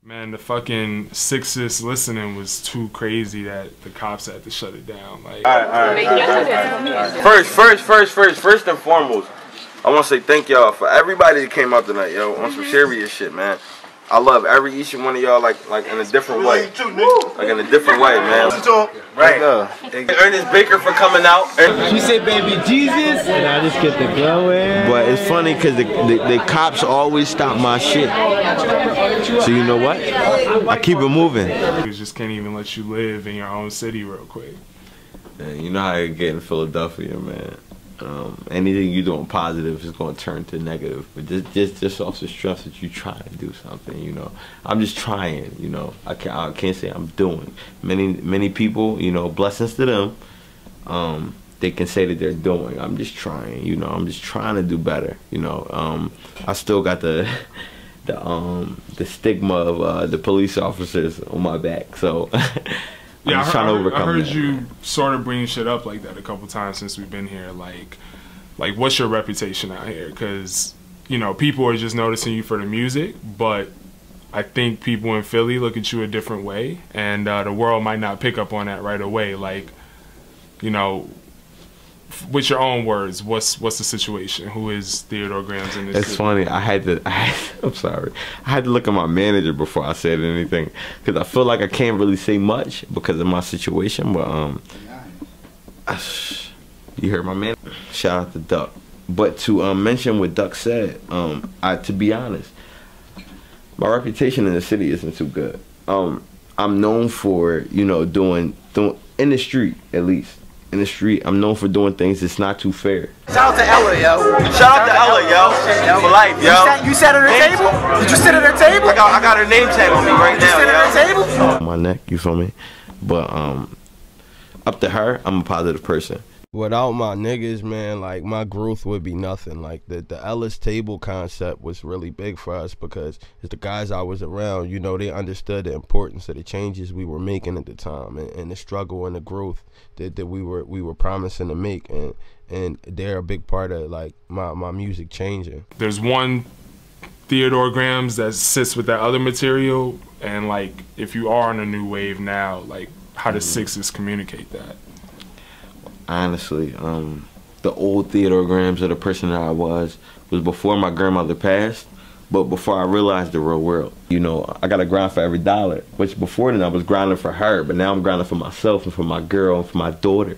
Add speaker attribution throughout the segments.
Speaker 1: Man, the fucking Sixtus listening was too crazy that the cops had to shut it down. Like,
Speaker 2: all right. First and foremost, I want to say thank y'all for everybody that came out tonight, yo, on some serious shit, man. I love each and one of y'all like in a different way. Like in a different way, man. Right. Ernest Baker for coming out.
Speaker 3: She said baby Jesus, and I just get the glowing.
Speaker 2: But it's funny because the cops always stop my shit. So you know what? I keep it moving.
Speaker 1: They just can't even let you live in your own city real quick.
Speaker 2: Man, you know how you get in Philadelphia, man. Anything you doing positive is going to turn to negative, but just off the stress that you trying to do something, you know. I'm just trying, you know. I can't say I'm doing. Many people, you know, blessings to them. They can say that they're doing. I'm just trying, you know. I'm just trying to do better, you know. I still got the stigma of the police officers on my back, so.
Speaker 1: Yeah, I heard you sort of bring shit up like that a couple times since we've been here. Like what's your reputation out here? Because, you know, people are just noticing you for the music, but I think people in Philly look at you a different way, and the world might not pick up on that right away. Like, you know, with your own words, what's the situation? Who is Theodore Grams in this?
Speaker 2: It's funny. I'm sorry. I had to look at my manager before I said anything because I feel like I can't really say much because of my situation. But you heard my man. Shout out to Duck. But to mention what Duck said, to be honest, my reputation in the city isn't too good. I'm known for, you know, doing in the street at least. In the street, I'm known for doing things that's not too fair.
Speaker 4: Shout out to Ella, yo.
Speaker 2: Shout out to Ella, yo. For life, yo.
Speaker 4: You sat at her table? Did you sit at her table?
Speaker 2: I got her name tag on me right now, yo.
Speaker 4: You sit at her table?
Speaker 2: My neck, you feel me? But up to her, I'm a positive person.
Speaker 5: Without my niggas, man, like, my growth would be nothing. Like, the Ellis table concept was really big for us because it's the guys I was around, you know, they understood the importance of the changes we were making at the time and the struggle and the growth that we were promising to make, and they're a big part of, like, my music changing.
Speaker 1: There's one Theodore Grams that sits with that other material, and, like, if you are on a new wave now, like, how does Sixtus communicate that?
Speaker 2: Honestly, the old Theodore Grams of the person that I was before my grandmother passed, but before I realized the real world. You know, I got to grind for every dollar, which before then I was grinding for her, but now I'm grinding for myself and for my girl and for my daughter.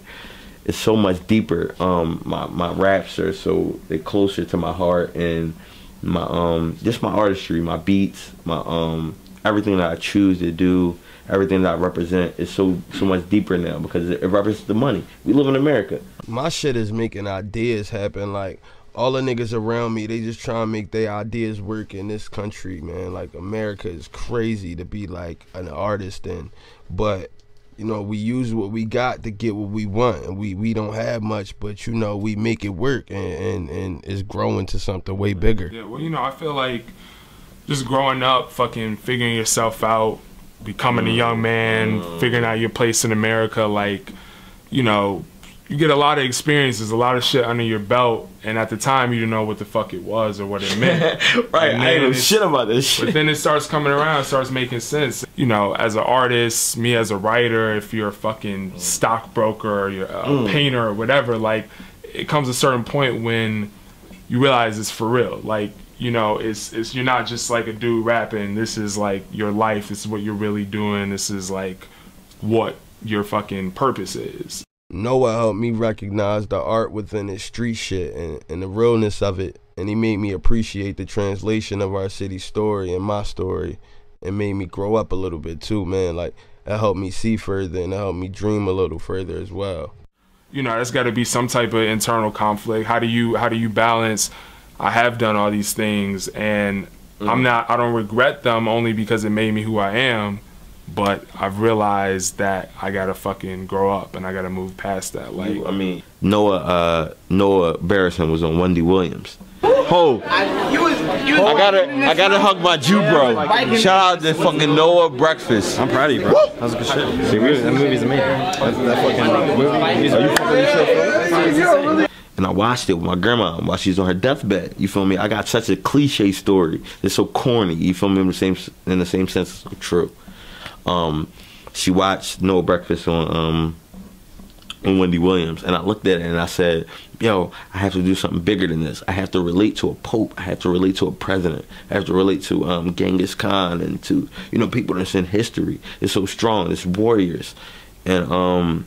Speaker 2: It's so much deeper. My raps are they're closer to my heart, and my just my artistry, my beats, my everything that I choose to do. Everything that I represent is so much deeper now because it represents the money. We live in America.
Speaker 5: My shit is making ideas happen. Like, all the niggas around me, they just try to make their ideas work in this country, man. Like, America is crazy to be like an artist in. But, you know, we use what we got to get what we want. And we don't have much, but, you know, we make it work, and it's growing to something way bigger.
Speaker 1: Yeah, well, you know, I feel like just growing up, fucking figuring yourself out, becoming a young man, figuring out your place in America, like, you know, you get a lot of experiences, a lot of shit under your belt, and at the time you didn't know what the fuck it was or what it meant.
Speaker 2: Right, I didn't know shit about this shit.
Speaker 1: But then it starts coming around, it starts making sense. You know, as an artist, me as a writer, if you're a fucking stockbroker or you're a painter or whatever, like, it comes a certain point when you realize it's for real. Like, you know, it's you're not just like a dude rapping. This is like your life. This is what you're really doing. This is like what your fucking purpose is.
Speaker 5: Noah helped me recognize the art within the street shit and the realness of it, and he made me appreciate the translation of our city story and my story, and made me grow up a little bit too, man. Like, that helped me see further, and that helped me dream a little further as well.
Speaker 1: You know, there's got to be some type of internal conflict. How do you balance? I have done all these things, and I don't regret them only because it made me who I am, but I've realized that I gotta fucking grow up and I gotta move past that. Like,
Speaker 2: I mean, Noah Barrison was on Wendy Williams. Ho! I gotta hug my Jew bro. Shout out to fucking Noah Breakfast.
Speaker 3: I'm proud of you, bro. That was good shit. See, that movie's amazing. That fucking movie. Are you fucking with yourself, bro?
Speaker 2: And I watched it with my grandma while she's on her deathbed. You feel me? I got such a cliche story. It's so corny. You feel me? In the same sense, it's so true. She watched No Breakfast on Wendy Williams, and I looked at it and I said, yo, I have to do something bigger than this. I have to relate to a pope. I have to relate to a president. I have to relate to Genghis Khan and to, you know, people that's in history. It's so strong. It's warriors. And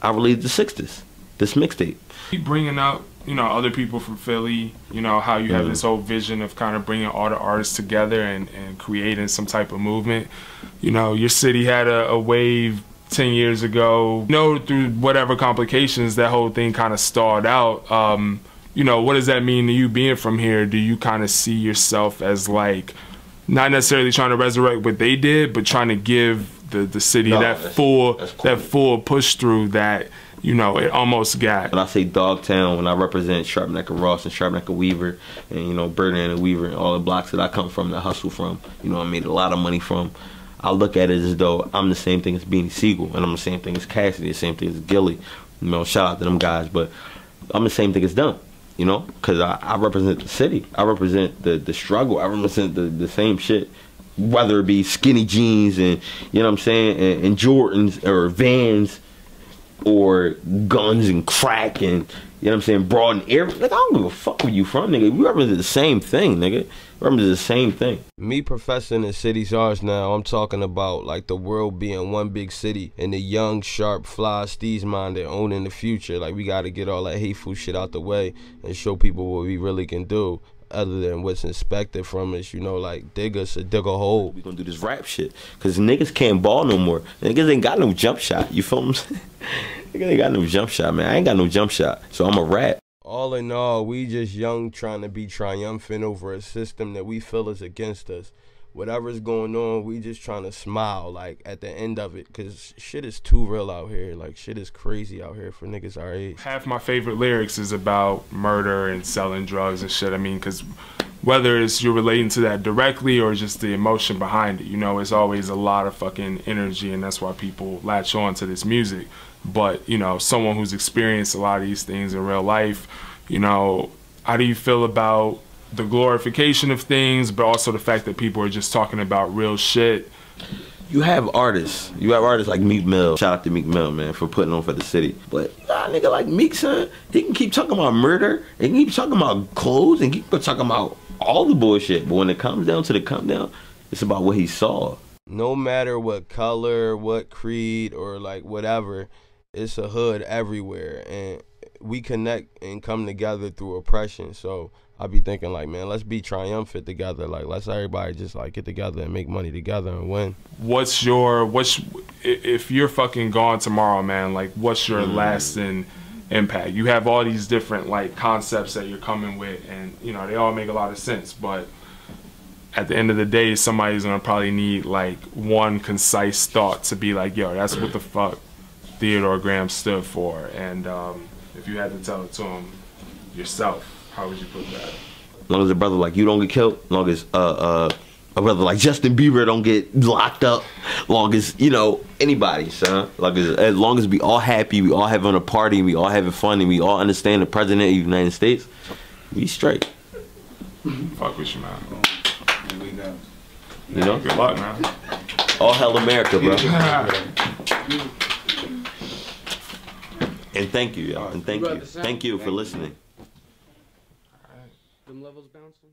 Speaker 2: I related to Sixtus, this mixtape.
Speaker 1: Keep bringing up, you know, other people from Philly, you know, how you have this whole vision of kind of bringing all the artists together and creating some type of movement. You know, your city had a wave 10 years ago. You know, through whatever complications, that whole thing kind of stalled out. You know, what does that mean to you being from here? Do you kind of see yourself as, like, not necessarily trying to resurrect what they did, but trying to give the city that full push through that, you know, it almost got?
Speaker 2: When I say Dogtown, when I represent Sharpneck and Ross and Sharpneck and Weaver and, you know, Birdland and Weaver and all the blocks that I come from, that hustle from, you know, I made a lot of money from, I look at it as though I'm the same thing as Beanie Siegel, and I'm the same thing as Cassidy, the same thing as Gilly. You know, shout out to them guys, but I'm the same thing as them, you know, because I represent the city. I represent the struggle. I represent the same shit, whether it be skinny jeans and, you know what I'm saying, and Jordans or Vans or guns and crack and, you know what I'm saying, broad and air. Like, I don't give a fuck where you from, nigga. We represent the same thing, nigga. We represent the same thing.
Speaker 5: Me professing the city's ours now, I'm talking about like the world being one big city and the young, sharp, fly, steez-minded owning the future. Like, we got to get all that hateful shit out the way and show people what we really can do, other than what's expected from us, you know, like dig us or dig a hole.
Speaker 2: We gonna do this rap shit, cause niggas can't ball no more. Niggas ain't got no jump shot, you feel what I'm saying? Niggas ain't got no jump shot, man. I ain't got no jump shot, so I'm a rap.
Speaker 5: All in all, we just young trying to be triumphant over a system that we feel is against us. Whatever's going on, we just trying to smile, like, at the end of it, because shit is too real out here. Like, shit is crazy out here for niggas our age.
Speaker 1: Half my favorite lyrics is about murder and selling drugs and shit. I mean, because whether it's you're relating to that directly or just the emotion behind it, you know, it's always a lot of fucking energy, and that's why people latch on to this music. But, you know, someone who's experienced a lot of these things in real life, you know, how do you feel about the glorification of things, but also the fact that people are just talking about real shit?
Speaker 2: You have artists. You have artists like Meek Mill. Shout out to Meek Mill, man, for putting on for the city. But nigga like Meek, son, he can keep talking about murder, and he can keep talking about clothes, and keep talking about all the bullshit. But when it comes down to the come down, it's about what he saw.
Speaker 5: No matter what color, what creed, or like whatever, it's a hood everywhere, and we connect and come together through oppression. So I be thinking like, man, let's be triumphant together. Like, let's everybody just like get together and make money together and win. If you're fucking gone tomorrow, man, like, what's your lasting impact? You have all these different like concepts that you're coming with, and you know, they all make a lot of sense, but at the end of the day, somebody's gonna probably need like one concise thought to be like, yo, that's what the fuck Theodore Graham stood for. And if you had to tell it to him yourself, how would you put that?
Speaker 2: As long as a brother like you don't get killed, as long as a brother like Justin Bieber don't get locked up, as long as, you know, anybody, son. Like, as long as we all happy, we all having a party, and we all having fun, and we all understand the president of the United States, we straight.
Speaker 1: Fuck with you, man.
Speaker 2: You know?
Speaker 1: Good luck, man.
Speaker 2: All hell America, bro. And thank you, y'all. And thank you. Thank you for listening.
Speaker 3: Them levels bouncing.